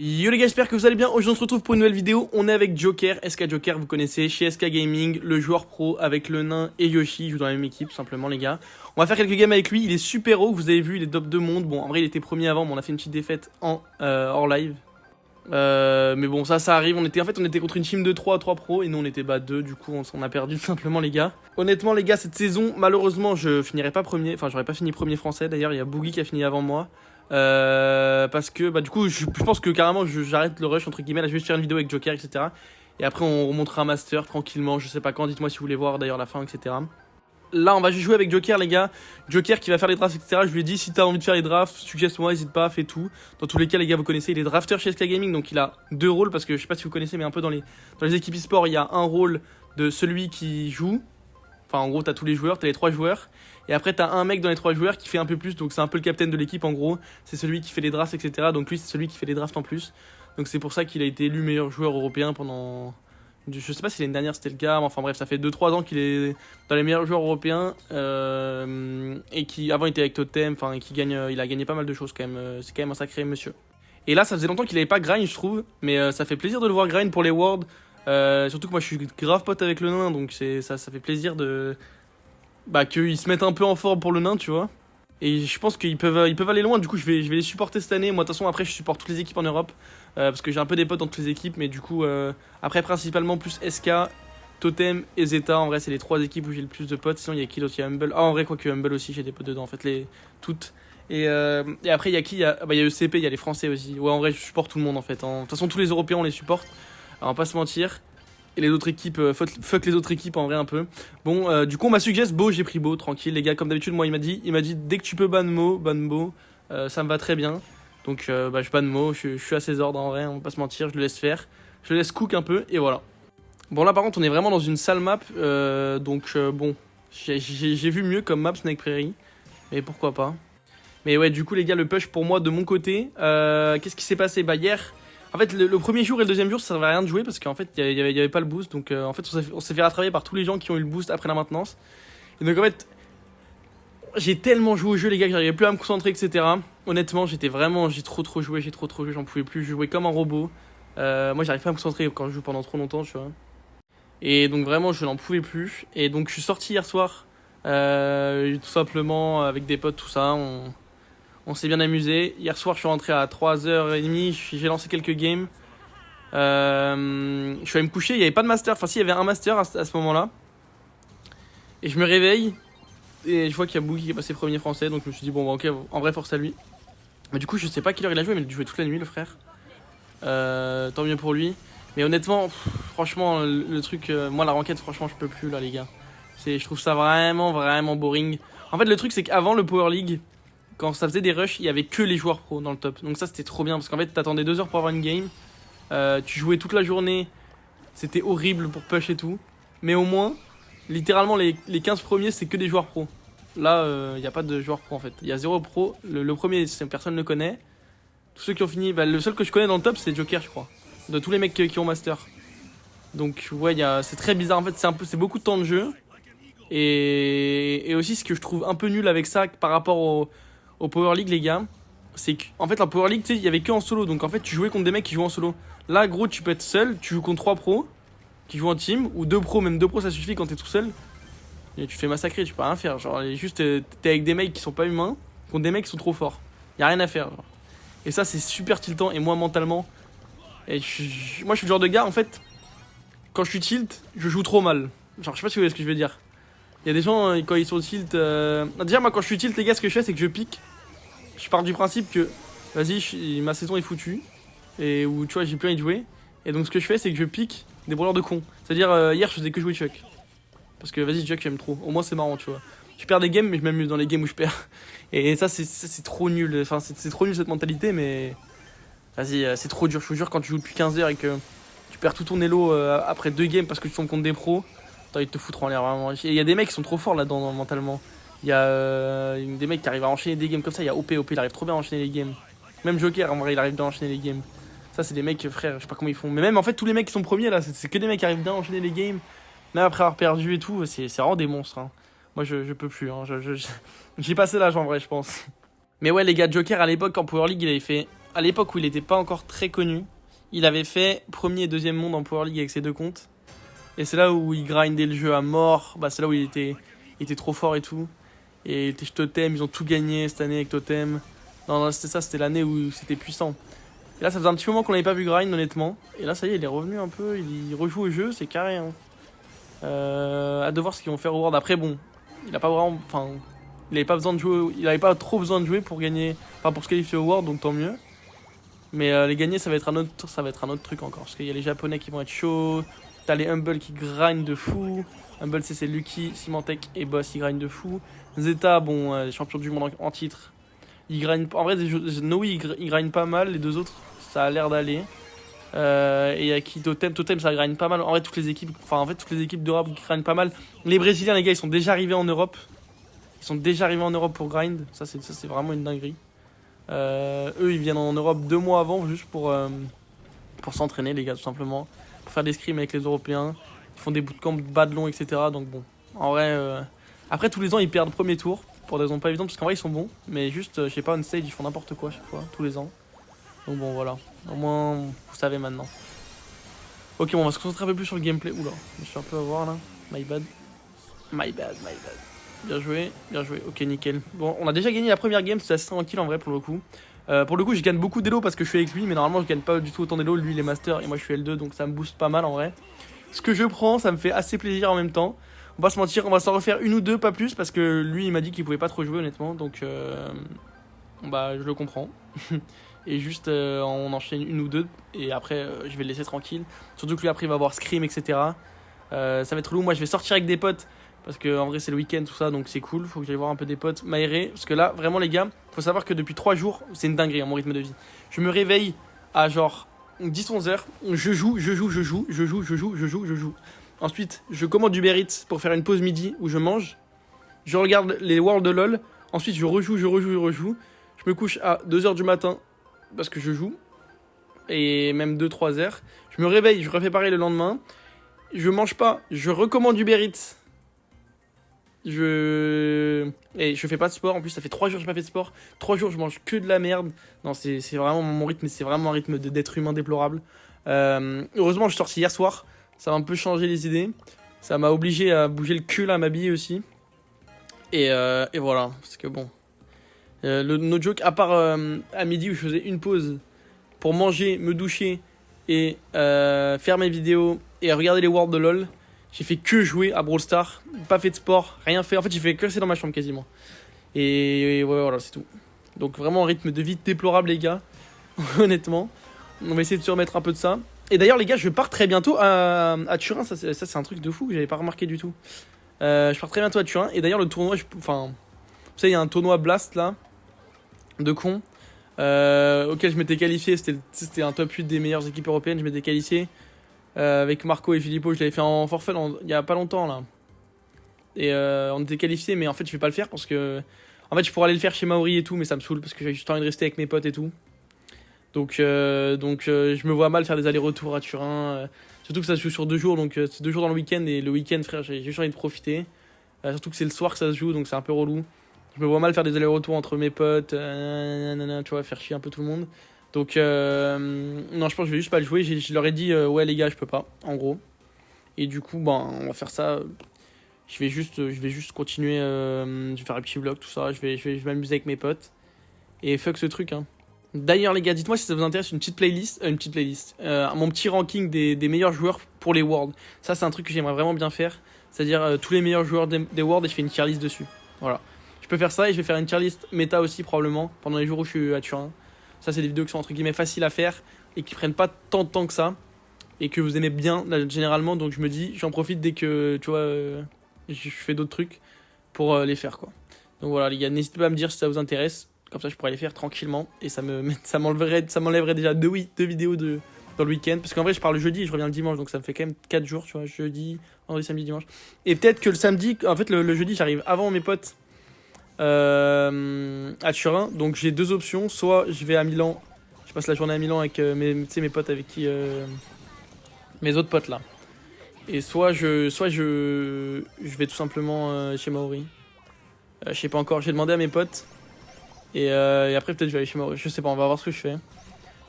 Yo les gars, j'espère que vous allez bien. Aujourd'hui on se retrouve pour une nouvelle vidéo. On est avec Joker, SK Joker, vous connaissez, chez SK Gaming, le joueur pro avec le nain et Yoshi. Il joue dans la même équipe tout simplement les gars. On va faire quelques games avec lui, il est super haut, vous avez vu, il est top 2 monde. Bon en vrai il était premier avant, mais on a fait une petite défaite en hors live. Mais bon ça arrive, on était contre une team de 3 pro et nous on était 2, du coup on a perdu tout simplement les gars. Honnêtement les gars, cette saison malheureusement je finirai pas premier, enfin j'aurais pas fini premier français d'ailleurs, il y a Boogie qui a fini avant moi. Parce que du coup je pense que carrément j'arrête le rush entre guillemets, là je vais juste faire une vidéo avec Joker etc. Et après on remontera un master tranquillement, je sais pas quand, dites-moi si vous voulez voir d'ailleurs la fin etc. Là on va juste jouer avec Joker les gars, Joker qui va faire les drafts etc. Je lui ai dit si t'as envie de faire les drafts, suggeste-moi, n'hésite pas, fais tout. Dans tous les cas les gars vous connaissez, il est drafter chez SK Gaming, donc il a deux rôles, parce que je sais pas si vous connaissez mais un peu dans les équipes e-sport il y a un rôle de celui qui joue. Enfin en gros t'as tous les joueurs, t'as les 3 joueurs. Et après t'as un mec dans les 3 joueurs qui fait un peu plus, donc c'est un peu le capitaine de l'équipe en gros. C'est celui qui fait les drafts etc. Donc lui c'est celui qui fait les drafts en plus. Donc c'est pour ça qu'il a été élu meilleur joueur européen pendant... Je sais pas si l'année dernière c'était le cas, mais enfin bref ça fait 2-3 ans qu'il est dans les meilleurs joueurs européens. Et qui avant était avec Totem, enfin qui gagne, il a gagné pas mal de choses quand même. C'est quand même un sacré monsieur. Et là ça faisait longtemps qu'il avait pas grind je trouve, mais ça fait plaisir de le voir grind pour les worlds. Surtout que moi je suis grave pote avec le nain, donc ça fait plaisir de... qu'ils se mettent un peu en forme pour le nain, tu vois. Et je pense qu'ils peuvent aller loin, du coup je vais les supporter cette année. Moi de toute façon après je supporte toutes les équipes en Europe, parce que j'ai un peu des potes dans toutes les équipes, mais du coup après principalement plus SK, Totem et Zeta. En vrai c'est les 3 équipes où j'ai le plus de potes. Sinon il y a qui d'autre? Il y a Humble, en vrai quoique Humble aussi j'ai des potes dedans en fait, toutes. Et après il y a qui? Il y a ECP, il y a les Français aussi. Ouais en vrai je supporte tout le monde en fait, De toute façon tous les Européens on les supporte, on va pas se mentir. Et les autres équipes, fuck les autres équipes en vrai un peu. Bon, du coup on m'a suggéré Beau, j'ai pris Beau, tranquille les gars, comme d'habitude. Moi il m'a dit dès que tu peux ban Beau, ça me va très bien. Donc je ban Mo, je suis à ses ordres en vrai, on va pas se mentir, je le laisse faire. Je le laisse cook un peu et voilà. Bon là par contre on est vraiment dans une sale map, bon, j'ai vu mieux comme map Snake Prairie, mais pourquoi pas. Mais ouais du coup les gars, le push pour moi de mon côté, qu'est-ce qui s'est passé? Hier... En fait, le premier jour et le deuxième jour, ça servait à rien de jouer parce qu'en fait, il y avait pas le boost. Donc, en fait, on s'est fait rattraper par tous les gens qui ont eu le boost après la maintenance. Et donc, en fait, j'ai tellement joué au jeu, les gars, que j'arrivais plus à me concentrer, etc. Honnêtement, j'ai trop joué, j'en pouvais plus. Je jouais comme un robot. Moi, j'arrive pas à me concentrer quand je joue pendant trop longtemps, tu vois. Et donc, vraiment, je n'en pouvais plus. Et donc, je suis sorti hier soir, tout simplement, avec des potes, tout ça. On s'est bien amusé. Hier soir, je suis rentré à 3h30. J'ai lancé quelques games. Je suis allé me coucher. Il n'y avait pas de master. Enfin, si, il y avait un master à ce moment-là. Et je me réveille. Et je vois qu'il y a Boogie qui est passé premier français. Donc je me suis dit, bon, ok, en vrai, force à lui. Mais du coup, je sais pas quelle heure il a joué, mais il a joué toute la nuit, le frère. Tant mieux pour lui. Mais honnêtement, franchement, le truc. Moi, la ranked, franchement, je peux plus là, les gars. Je trouve ça vraiment boring. En fait, le truc, c'est qu'avant le Power League, quand ça faisait des rushs, il y avait que les joueurs pro dans le top. Donc ça c'était trop bien parce qu'en fait t'attendais 2 heures pour avoir une game. Tu jouais toute la journée. C'était horrible pour push et tout. Mais au moins, littéralement les 15 premiers c'est que des joueurs pro. Là il n'y a pas de joueurs pro en fait. Il y a 0 pro. Le premier personne ne le connaît. Tous ceux qui ont fini, le seul que je connais dans le top c'est Joker je crois. De tous les mecs qui ont master. Donc ouais c'est très bizarre en fait, c'est beaucoup de temps de jeu. Et aussi ce que je trouve un peu nul avec ça par rapport au Power League les gars, c'est qu'en fait la Power League tu sais il y avait que en solo, donc en fait tu jouais contre des mecs qui jouent en solo. Là gros tu peux être seul, tu joues contre 3 pros qui jouent en team, ou 2 pros, même 2 pros ça suffit quand t'es tout seul. Et tu te fais massacrer, tu peux rien faire, genre juste t'es avec des mecs qui sont pas humains contre des mecs qui sont trop forts, y a rien à faire genre. Et ça c'est super tiltant, et moi mentalement, moi je suis le genre de gars en fait, quand je suis tilt, je joue trop mal. Genre je sais pas si vous voyez ce que je veux dire. Il y a des gens quand ils sont tilt, déjà moi quand je suis tilt les gars, ce que je fais c'est que je pique. Je pars du principe que, vas-y, ma saison est foutue. Et où, tu vois, j'ai plus envie de jouer. Et donc, ce que je fais, c'est que je pique des brawlers de cons. C'est-à-dire, hier, je faisais que jouer Chuck. Parce que, vas-y, Chuck, j'aime trop. Au moins, c'est marrant, tu vois. Je perds des games, mais je m'amuse dans les games où je perds. Et ça, c'est trop nul. Enfin, c'est trop nul cette mentalité, mais. Vas-y, c'est trop dur. Je vous jure, quand tu joues depuis 15 heures et que tu perds tout ton elo après 2 games parce que tu tombes contre des pros, t'as envie de te foutre en l'air, vraiment. Il y a des mecs qui sont trop forts là-dedans, mentalement. Il y a des mecs qui arrivent à enchaîner des games comme ça. Il y a OP, il arrive trop bien à enchaîner les games. Même Joker, en vrai, il arrive bien à enchaîner les games. Ça, c'est des mecs, frère, je sais pas comment ils font. Mais même en fait, tous les mecs qui sont premiers là, c'est que des mecs qui arrivent bien à enchaîner les games. Même après avoir perdu et tout, c'est vraiment des monstres. Hein. Moi, je peux plus. Hein. J'ai passé l'âge en vrai, je pense. Mais ouais, les gars, Joker à l'époque en Power League, il avait fait à l'époque où il était pas encore très connu, il avait fait premier et deuxième monde en Power League avec ses deux comptes. Et c'est là où il grindait le jeu à mort. Bah, c'est là où il était trop fort et tout. Et il était chez Totem, ils ont tout gagné cette année avec Totem. Non, c'était ça, c'était l'année où c'était puissant. Et là, ça faisait un petit moment qu'on l'avait pas vu grind, honnêtement. Et là, ça y est, il est revenu un peu, il rejoue au jeu, c'est carré. Hein. Hâte de voir ce qu'ils vont faire au World. Après, bon, il a pas vraiment. Enfin, il avait pas besoin de jouer. Il avait pas trop besoin de jouer pour gagner. Enfin, pour se qualifier au World, donc tant mieux. Mais les gagner, ça va être un autre truc encore. Parce qu'il y a les Japonais qui vont être chauds. T'as les Humble qui grind de fou. Humble, c'est Lucky, Symantec et Boss, ils grind de fou. Zeta, bon, champion du monde en titre. Ils grind. En vrai, Noe, il grind pas mal. Les deux autres, ça a l'air d'aller. Et il y a qui Totem. Totem, ça grind pas mal. En vrai, toutes les équipes d'Europe grind pas mal. Les Brésiliens, les gars, ils sont déjà arrivés en Europe. Ils sont déjà arrivés en Europe pour grind. Ça, c'est vraiment une dinguerie. Eux, ils viennent en Europe 2 mois avant, juste pour s'entraîner, les gars, tout simplement. Pour faire des scrims avec les Européens. Ils font des bootcamps bad long, etc. Donc bon, en vrai. Après, tous les ans, ils perdent premier tour. Pour des raisons pas évidentes, parce qu'en vrai, ils sont bons. Mais juste, je sais pas, on stage, ils font n'importe quoi à chaque fois, tous les ans. Donc bon, voilà. Au moins, vous savez maintenant. Ok, bon, on va se concentrer un peu plus sur le gameplay. Oula, je me suis un peu à voir là. My bad. My bad, my bad. Bien joué, bien joué. Ok, nickel. Bon, on a déjà gagné la première game, c'est assez tranquille en vrai pour le coup. Pour le coup, je gagne beaucoup d'élo parce que je suis avec lui, mais normalement, je gagne pas du tout autant d'élo. Lui, il est master et moi, je suis L2, donc ça me booste pas mal en vrai. Ce que je prends, ça me fait assez plaisir en même temps. On va se mentir, on va s'en refaire une ou deux, pas plus, parce que lui, il m'a dit qu'il pouvait pas trop jouer honnêtement, donc bah, je le comprends. Et juste, on enchaîne une ou deux, et après, je vais le laisser tranquille. Surtout que lui, après, il va avoir Scream, etc. Ça va être lourd. Moi, je vais sortir avec des potes. Parce que en vrai c'est le week-end tout ça donc c'est cool, faut que j'aille voir un peu des potes, m'aérer. Parce que là vraiment les gars, faut savoir que depuis 3 jours, c'est une dinguerie mon rythme de vie. Je me réveille à genre 10-11 heures, je joue. Ensuite je commande Uber Eats pour faire une pause midi où je mange. Je regarde les World de LOL, ensuite je rejoue. Je me couche à 2 heures du matin parce que je joue. Et même 2-3 heures. Je me réveille, je refais pareil le lendemain. Je mange pas, je recommande Uber Eats. Et je fais pas de sport. En plus, ça fait 3 jours que j'ai pas fait de sport. 3 jours, je mange que de la merde. Non, c'est vraiment mon rythme. C'est vraiment un rythme d'être humain déplorable. Heureusement, je suis sorti hier soir. Ça m'a un peu changé les idées. Ça m'a obligé à bouger le cul, là, à m'habiller aussi. Et voilà. Parce que bon. No joke, à part à midi où je faisais une pause pour manger, me doucher et faire mes vidéos et regarder les Worlds de LoL. J'ai fait que jouer à Brawl Stars, pas fait de sport, rien fait. En fait, j'ai fait que rester dans ma chambre quasiment. Et ouais, voilà, c'est tout. Donc vraiment un rythme de vie déplorable, les gars. Honnêtement. On va essayer de se remettre un peu de ça. Et d'ailleurs, les gars, je pars très bientôt à Turin. Ça, c'est un truc de fou que j'avais pas remarqué du tout. Je pars très bientôt à Turin. Et d'ailleurs, le tournoi, enfin, vous savez, il y a un tournoi Blast là, de con, auquel je m'étais qualifié. C'était un top 8 des meilleures équipes européennes. Je m'étais qualifié. Avec Marco et Filippo, je l'avais fait en forfait il y a pas longtemps là. Et on était qualifiés, mais en fait je vais pas le faire parce que. En fait je pourrais aller le faire chez Maori et tout, mais ça me saoule parce que j'ai juste envie de rester avec mes potes et tout. Donc je me vois mal faire des allers-retours à Turin. Surtout que ça se joue sur 2 jours, donc c'est 2 jours dans le week-end. Et le week-end, frère, j'ai juste envie de profiter. Surtout que c'est le soir que ça se joue, donc c'est un peu relou. Je me vois mal faire des allers-retours entre mes potes, tu vois, faire chier un peu tout le monde. Donc, non, je pense que je vais juste pas le jouer. Je leur ai dit, ouais, les gars, je peux pas, en gros. Et du coup, ben, on va faire ça. Je vais juste continuer. Je vais faire un petit vlog, tout ça. Je vais m'amuser avec mes potes. Et fuck ce truc, hein. D'ailleurs, les gars, dites-moi si ça vous intéresse une petite playlist. Mon petit ranking des meilleurs joueurs pour les Worlds. Ça, c'est un truc que j'aimerais vraiment bien faire. C'est-à-dire tous les meilleurs joueurs des Worlds et je fais une tier list dessus. Voilà. Je peux faire ça et je vais faire une tier list méta aussi, probablement, pendant les jours où je suis à Turin. Ça, c'est des vidéos qui sont entre guillemets faciles à faire et qui prennent pas tant de temps que ça et que vous aimez bien là, généralement. Donc je me dis, j'en profite dès que tu vois, je fais d'autres trucs pour les faire quoi. Donc voilà les gars, n'hésitez pas à me dire si ça vous intéresse. Comme ça, je pourrais les faire tranquillement et ça m'enlèverait déjà 2 vidéos dans le week-end. Parce qu'en vrai, je pars le jeudi et je reviens le dimanche, donc ça me fait quand même 4 jours, tu vois, jeudi, vendredi, samedi, dimanche. Et peut-être que le samedi, en fait, le jeudi, j'arrive avant mes potes. À Turin, donc j'ai 2 options. Soit je vais à Milan, je passe la journée à Milan avec mes potes avec qui mes autres potes là, et soit je vais tout simplement chez Maori. Je sais pas encore, j'ai demandé à mes potes et après peut-être je vais aller chez Maori, je sais pas, on va voir ce que je fais.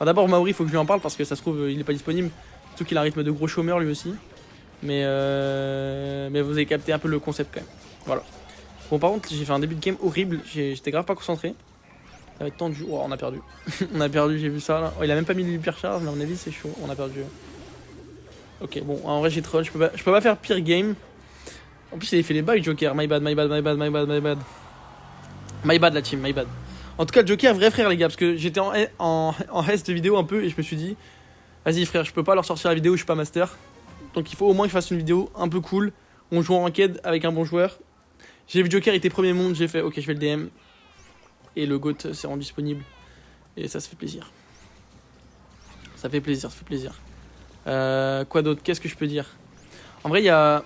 Enfin, d'abord, Maori, il faut que je lui en parle parce que ça se trouve, il est pas disponible. Surtout qu'il a un rythme de gros chômeur lui aussi. Mais vous avez capté un peu le concept quand même. Voilà. Bon, par contre, j'ai fait un début de game horrible. J'étais grave pas concentré. Ça va être tendu. Oh, on a perdu. On a perdu, j'ai vu ça là. Oh, il a même pas mis l'hypercharge, mais à mon avis, c'est chaud. On a perdu. Ok, bon, en vrai, j'ai troll. Je peux pas faire pire game. En plus, il avait fait les bugs, Joker. My bad, my bad, my bad, my bad, my bad. My bad, la team, my bad. En tout cas, Joker, vrai frère, les gars. Parce que j'étais en reste de vidéo un peu et je me suis dit, vas-y, frère, je peux pas leur sortir la vidéo, je suis pas master. Donc, il faut au moins que je fasse une vidéo un peu cool. On joue en ranked avec un bon joueur. J'ai vu Joker, il était premier monde. J'ai fait, ok, je vais le DM. Et le GOAT s'est rendu disponible. Et ça se fait plaisir. Ça fait plaisir, ça fait plaisir. Quoi d'autre? Qu'est-ce que je peux dire? En vrai, il y a.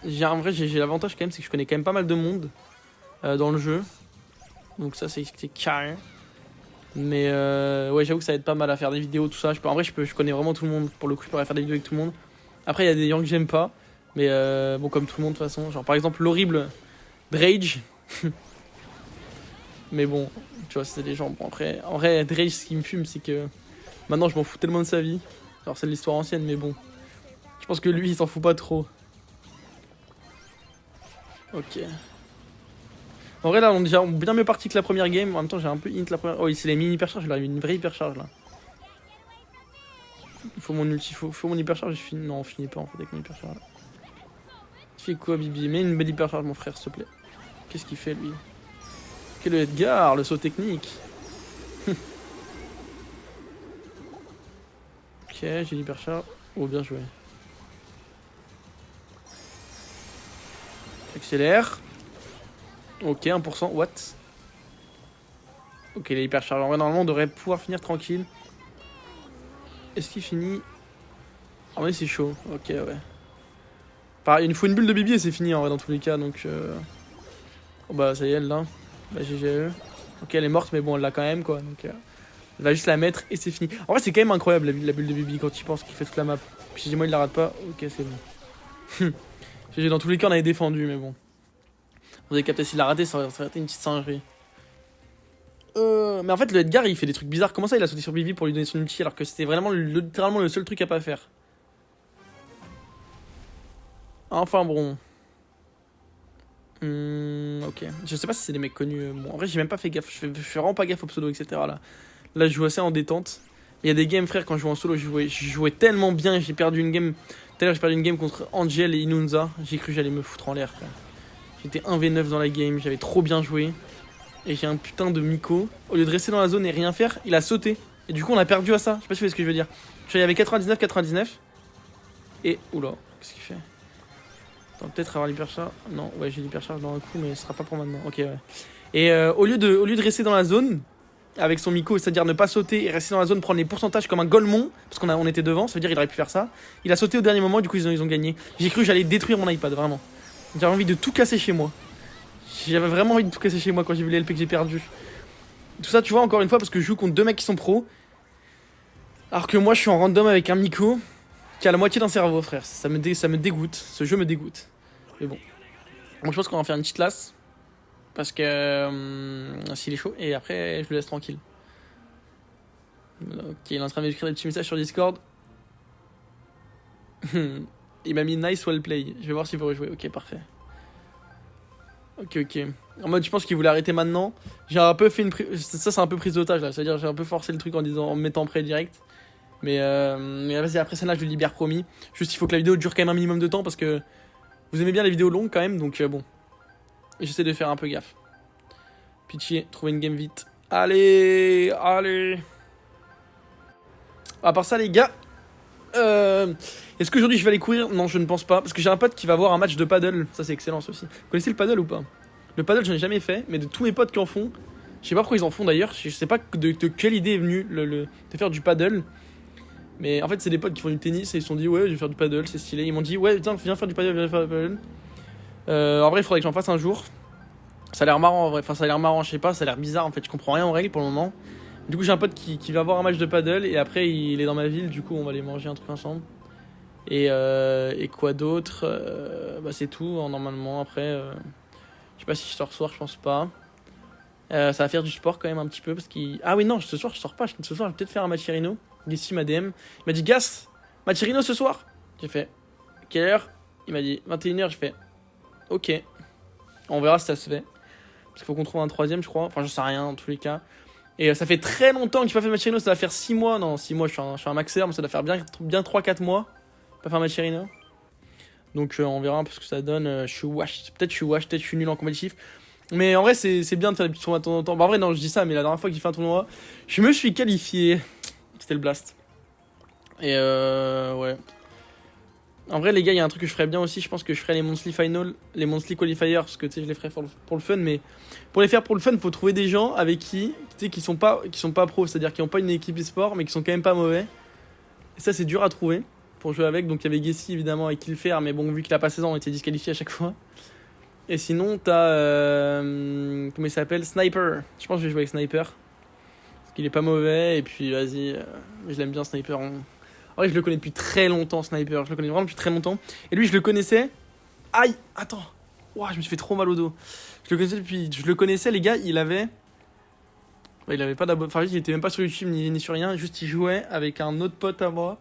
J'ai l'avantage quand même, c'est que je connais quand même pas mal de monde dans le jeu. Donc ça, c'est carré. Mais ouais, j'avoue que ça aide pas mal à faire des vidéos, tout ça. En vrai, je connais vraiment tout le monde. Pour le coup, je pourrais faire des vidéos avec tout le monde. Après, il y a des gens que j'aime pas. Mais bon, comme tout le monde, de toute façon. Genre, par exemple, l'horrible Drage. Mais bon, tu vois, c'est des gens. Bon, après, en vrai, Drage, ce qui me fume, c'est que maintenant, je m'en fous tellement de sa vie. Alors, c'est de l'histoire ancienne, mais bon. Je pense que lui, il s'en fout pas trop. Ok. En vrai, là, on est déjà bien mieux parti que la première game. En même temps, j'ai un peu int la première. Oh, il s'est mis une hypercharge. Il a eu une vraie hypercharge là. Il faut mon ulti, faut mon hypercharge. Non, on finit pas en fait avec mon hypercharge. Il fait quoi, Bibi? Mets une belle hypercharge, mon frère, s'il te plaît. Qu'est-ce qu'il fait lui? Quel Edgar, le saut technique. Ok, j'ai l'hypercharge. Oh, bien joué. Accélère. Ok, 1%. What? Ok, il est hypercharge. En vrai, normalement, on devrait pouvoir finir tranquille. Est-ce qu'il finit? Ah, mais c'est chaud. Ok, ouais. Pareil, il nous faut une bulle de Bibi et c'est fini en vrai dans tous les cas. Donc, oh, bah, ça y est, elle là. Bah, GGE. Ok, elle est morte, mais bon, elle l'a quand même quoi. Donc, elle va juste la mettre et c'est fini. En vrai, c'est quand même incroyable la bulle de Bibi quand tu penses qu'il fait toute la map. Puis si moi il la rate pas, ok, c'est bon. GG, dans tous les cas, on avait défendu, mais bon. Vous avez capté, s'il l'a raté, ça aurait été une petite singerie. Mais en fait, le Edgar il fait des trucs bizarres. Comment ça, il a sauté sur Bibi pour lui donner son ulti alors que c'était vraiment littéralement le seul truc à pas faire? Enfin bon. Ok. Je sais pas si c'est des mecs connus. Bon, en vrai, j'ai même pas fait gaffe. Je fais vraiment pas gaffe au pseudo, etc. Là, je joue assez en détente. Il y a des games, frère, quand je joue en solo, je jouais tellement bien. J'ai perdu une game. Tout à l'heure, j'ai perdu une game contre Angel et Inunza. J'ai cru que j'allais me foutre en l'air, frère. J'étais 1v9 dans la game. J'avais trop bien joué. Et j'ai un putain de Miko. Au lieu de rester dans la zone et rien faire, il a sauté. Et du coup, on a perdu à ça. Je sais pas si vous voyez ce que je veux dire. Il y avait 99-99. Et. Oula, qu'est-ce qu'il fait? Attends, peut-être avoir l'hypercharge. Non, ouais, j'ai l'hypercharge dans un coup, mais ce sera pas pour maintenant. Ok, ouais. Et au lieu de rester dans la zone, avec son Miko, c'est-à-dire ne pas sauter et rester dans la zone, prendre les pourcentages comme un golemon, parce on était devant, ça veut dire qu'il aurait pu faire ça. Il a sauté au dernier moment, du coup, ils ont gagné. J'ai cru que j'allais détruire mon iPad, vraiment. J'avais envie de tout casser chez moi. J'avais vraiment envie de tout casser chez moi quand j'ai vu les LP que j'ai perdu. Tout ça, tu vois, encore une fois, parce que je joue contre deux mecs qui sont pros. Alors que moi, je suis en random avec un Miko qui a la moitié d'un cerveau, frère. Ça me dégoûte. Ce jeu me dégoûte. Mais bon. Donc je pense qu'on va faire une petite lasse. Parce que s'il est chaud. Et après, je le laisse tranquille. Ok, il est en train de m'écrire des petits messages sur Discord. Il m'a mis nice well play. Je vais voir s'il veut rejouer. Ok, parfait. Ok. En mode, je pense qu'il voulait arrêter maintenant. J'ai un peu fait une prise. Ça, c'est un peu prise d'otage là. C'est-à-dire, j'ai un peu forcé le truc en en me mettant prêt direct. Mais vas-y, après celle-là, je le libère, promis. Juste, il faut que la vidéo dure quand même un minimum de temps parce que vous aimez bien les vidéos longues quand même. Donc, bon. J'essaie de faire un peu gaffe. Pitié, trouver une game vite. Allez. À part ça, les gars. Est-ce qu'aujourd'hui je vais aller courir? Non, je ne pense pas. Parce que j'ai un pote qui va voir un match de paddle. Ça, c'est excellent, ça aussi. Vous connaissez le paddle ou pas? Le paddle, j'en ai jamais fait. Mais de tous mes potes qui en font, je sais pas pourquoi ils en font d'ailleurs. Je sais pas de quelle idée est venue de faire du paddle. Mais en fait, c'est des potes qui font du tennis et ils se sont dit, ouais, je vais faire du paddle, c'est stylé. Ils m'ont dit, ouais, viens faire du paddle, viens faire du paddle. En vrai, il faudrait que j'en fasse un jour. Ça a l'air marrant en vrai. Enfin, ça a l'air marrant, je sais pas. Ça a l'air bizarre en fait. Je comprends rien en règle pour le moment. Du coup, j'ai un pote qui va voir un match de paddle et après, il est dans ma ville. Du coup, on va aller manger un truc ensemble. Et quoi d'autre? Bah, c'est tout, hein, normalement. Après, je sais pas si je sors ce soir, je pense pas. Ça va faire du sport quand même un petit peu parce qu'il. Ah oui, non, ce soir je sors pas. Ce soir je vais peut-être faire un match Rhino. Gessi m'a DM. Il m'a dit Gas, match Rhino ce soir. J'ai fait quelle heure? Il m'a dit 21h. J'ai fait ok. On verra si ça se fait. Parce qu'il faut qu'on trouve un troisième, je crois. Enfin, je sais rien en tous les cas. Et ça fait très longtemps que j'ai pas fait match Rhino. Ça va faire 6 mois. Non, 6 mois, je suis un maxeur, mais ça doit faire bien 3-4 mois. Pas faire match Rhino. Donc on verra un peu ce que ça donne. Je suis wash. Peut-être je suis nul en compétitif. Mais en vrai, c'est bien de faire des petits tournois de temps en temps. Bah, en vrai, non, je dis ça, mais la dernière fois que j'ai fait un tournoi, je me suis qualifié. C'était le Blast. Et ouais. En vrai, les gars, il y a un truc que je ferais bien aussi. Je pense que je ferais les Monthly Final, les Monthly Qualifiers, parce que tu sais, je les ferais pour le fun. Mais pour les faire pour le fun, faut trouver des gens avec qui, tu sais, qui sont pas pros, c'est-à-dire qui n'ont pas une équipe e-sport, mais qui sont quand même pas mauvais. Et ça, c'est dur à trouver pour jouer avec. Donc il y avait Gessi évidemment avec qui le faire, mais bon, vu qu'il a pas 16 ans, on était disqualifié à chaque fois. Et sinon, t'as. Comment il s'appelle? Sniper. Je pense que je vais jouer avec Sniper. Parce qu'il est pas mauvais, et puis vas-y, je l'aime bien Sniper. En vrai, je le connais depuis très longtemps, Sniper. Je le connais vraiment depuis très longtemps. Et lui, je le connaissais. Aïe, attends. Ouah, je me suis fait trop mal au dos. Je le connaissais, les gars, il avait. Ouais, il avait pas d'abonnement. Enfin, il était même pas sur YouTube ni sur rien. Juste, il jouait avec un autre pote à moi.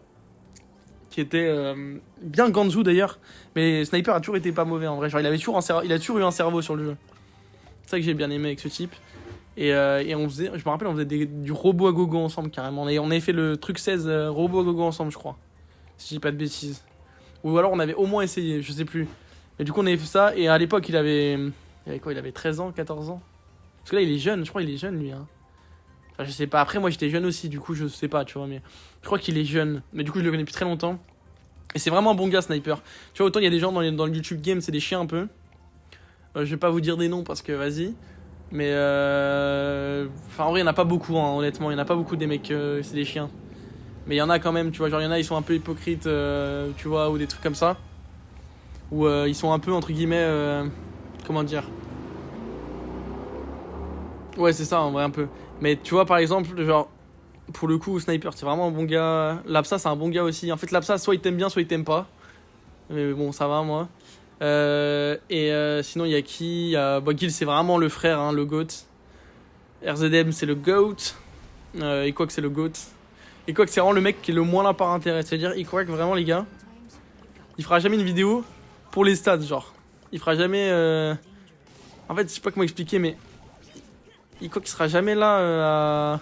Qui était bien Ganzu d'ailleurs. Mais Sniper a toujours été pas mauvais en vrai. Genre, il a toujours eu un cerveau sur le jeu. C'est ça que j'ai bien aimé avec ce type. Et on faisait, je me rappelle, on faisait du robot à gogo ensemble carrément. On avait fait le truc 16 robot à gogo ensemble, je crois. Si je dis pas de bêtises. Ou alors on avait au moins essayé, je sais plus. Mais du coup, on avait fait ça. Et à l'époque, il avait quoi? Il avait 13 ans, 14 ans. Parce que là, il est jeune, je crois qu'il est jeune lui. Hein. Enfin, je sais pas. Après, moi j'étais jeune aussi, du coup, je sais pas, tu vois. Mais je crois qu'il est jeune. Mais du coup, je le connais depuis très longtemps. Et c'est vraiment un bon gars, Sniper. Tu vois, autant il y a des gens dans le YouTube game, c'est des chiens un peu. Je vais pas vous dire des noms parce que vas-y. Mais enfin, en vrai, il y en a pas beaucoup, hein, honnêtement. Il y en a pas beaucoup des mecs, c'est des chiens. Mais il y en a quand même, tu vois. Genre, il y en a, ils sont un peu hypocrites, tu vois, ou des trucs comme ça. Ou ils sont un peu, entre guillemets, comment dire. Ouais, c'est ça, en vrai, un peu. Mais tu vois, par exemple, genre, pour le coup, Sniper, c'est vraiment un bon gars. Lapsa, c'est un bon gars aussi. En fait, Lapsa, soit il t'aime bien, soit il t'aime pas. Mais bon, ça va, moi. Sinon, il y a qui? Il y a Gil, c'est vraiment le frère, hein, le GOAT. RZM, c'est le GOAT. Equack, c'est le GOAT. Equack, c'est vraiment le mec qui est le moins là par intérêt. C'est-à-dire, Equack, vraiment, les gars, il fera jamais une vidéo pour les stats, genre. Il fera jamais. En fait, je sais pas comment expliquer, mais. Equack, il sera jamais là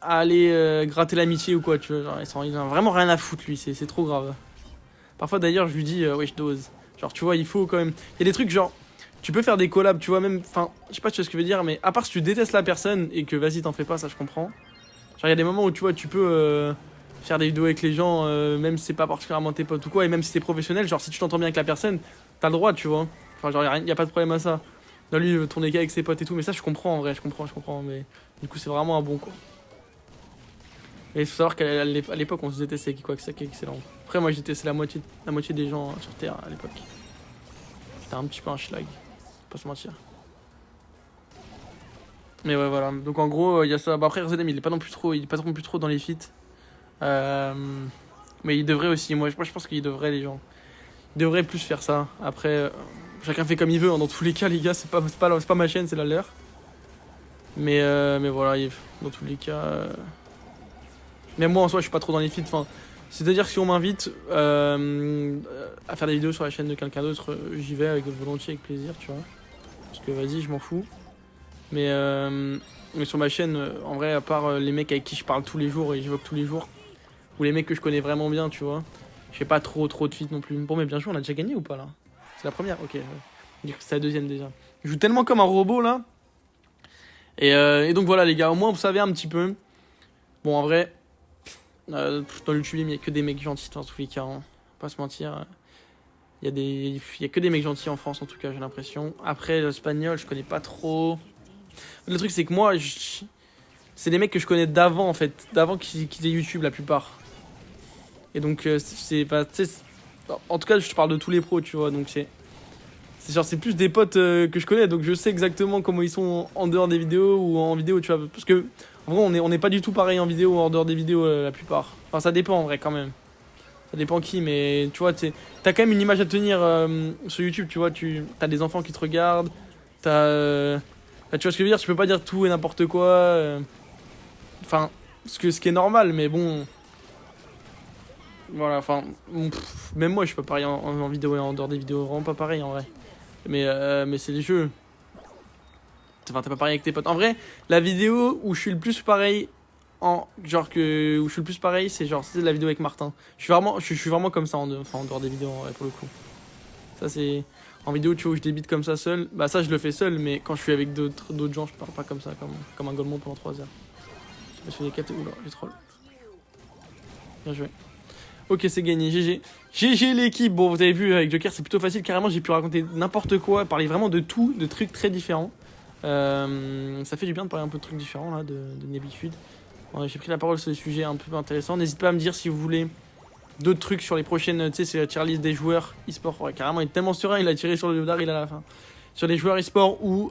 à aller gratter l'amitié ou quoi, tu vois. Genre, il en a vraiment rien à foutre, lui, c'est trop grave. Parfois, d'ailleurs, je lui dis, ouais, je dose. Genre, tu vois, il faut quand même. Il y a des trucs, genre, tu peux faire des collabs, tu vois, même. Enfin, je sais pas si tu vois ce que je veux dire, mais à part si tu détestes la personne et que vas-y, t'en fais pas, ça je comprends. Genre, il y a des moments où tu vois, tu peux faire des vidéos avec les gens, même si c'est pas particulièrement tes potes ou quoi, et même si t'es professionnel, genre, si tu t'entends bien avec la personne, t'as le droit, tu vois. Enfin, genre, y a pas de problème à ça. Là, lui, il veut tourner avec ses potes et tout, mais ça, je comprends en vrai, je comprends, mais du coup, c'est vraiment un bon quoi. Et il faut savoir qu'à l'époque, on se détestait, quoi que ça qui est excellent. Après, moi, je détestais la moitié des gens sur Terre à l'époque. J'étais un petit peu un schlag, pas se mentir. Mais ouais, voilà. Donc en gros, il y a ça. Bah, après, RZM, il est pas non plus trop dans les feats. Mais il devrait aussi. Moi, je pense qu'il devrait, les gens. Il devrait plus faire ça. Après, chacun fait comme il veut. Hein. Dans tous les cas, les gars, c'est pas ma chaîne, c'est la leur. Mais voilà, dans tous les cas. Même moi en soi, je suis pas trop dans les feeds. Enfin, c'est-à-dire que si on m'invite à faire des vidéos sur la chaîne de quelqu'un d'autre, j'y vais avec volontiers, avec plaisir, tu vois. Parce que vas-y, je m'en fous. Mais sur ma chaîne, en vrai, à part les mecs avec qui je parle tous les jours et j'évoque tous les jours, ou les mecs que je connais vraiment bien, tu vois, je fais pas trop de feeds non plus. Bon, mais bien sûr, on a déjà gagné ou pas là? C'est la première, ok. C'est la deuxième déjà. Je joue tellement comme un robot là. Et donc voilà, les gars, au moins vous savez un petit peu. Bon, en vrai. Dans le YouTube, il n'y a que des mecs gentils dans tous les cas, hein. Pas se mentir. Il y a que des mecs gentils en France en tout cas, j'ai l'impression. Après, l'espagnol, je connais pas trop. Le truc, c'est que moi, c'est des mecs que je connais d'avant en fait, d'avant qu'ils aient YouTube la plupart. Et donc, c'est pas. En tout cas, je parle de tous les pros, tu vois. Donc, c'est plus des potes que je connais, donc je sais exactement comment ils sont en dehors des vidéos ou en vidéo, tu vois. Parce que. En vrai, on est pas du tout pareil en vidéo ou en dehors des vidéos la plupart. Enfin, ça dépend en vrai quand même. Ça dépend qui, mais tu vois, t'as quand même une image à tenir sur YouTube, tu vois. T'as des enfants qui te regardent, t'as Bah, tu vois ce que je veux dire, tu peux pas dire tout et n'importe quoi. Enfin, ce qui est normal, mais bon. Voilà, enfin, même moi je suis pas pareil en vidéo et en dehors des vidéos, vraiment pas pareil en vrai. Mais c'est les jeux. Enfin, t'es pas pareil avec tes potes. En vrai, la vidéo où je suis le plus pareil où je suis le plus pareil, c'est genre c'est la vidéo avec Martin. Je suis vraiment comme ça en dehors des vidéos en vrai, pour le coup. Ça c'est en vidéo tu vois où je débite comme ça seul. Bah ça je le fais seul, mais quand je suis avec d'autres gens, je parle pas comme ça comme un golemon pendant 3 heures. Je fais des captes. Oula, j'ai troll. Bien joué. Ok, c'est gagné, GG. GG l'équipe. Bon, vous avez vu, avec Joker, c'est plutôt facile. Carrément, j'ai pu raconter n'importe quoi, parler vraiment de tout, de trucs très différents. Ça fait du bien de parler un peu de trucs différents, là, de d'habitude. Bon, j'ai pris la parole sur des sujets un peu intéressants. N'hésitez pas à me dire si vous voulez d'autres trucs sur les prochaines, tu sais, c'est la tier list des joueurs e-sport. Ouais, carrément, il est tellement serein, il a tiré sur le Yodar, il a la fin. Sur les joueurs e-sport ou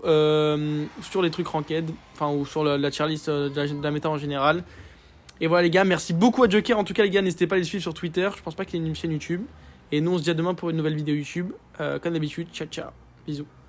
sur les trucs ranked, enfin, ou sur la tier list de la méta en général. Et voilà les gars, merci beaucoup à Joker. En tout cas les gars, n'hésitez pas à les suivre sur Twitter. Je pense pas qu'il ait une chaîne YouTube. Et nous on se dit à demain pour une nouvelle vidéo YouTube. Comme d'habitude, ciao ciao. Bisous.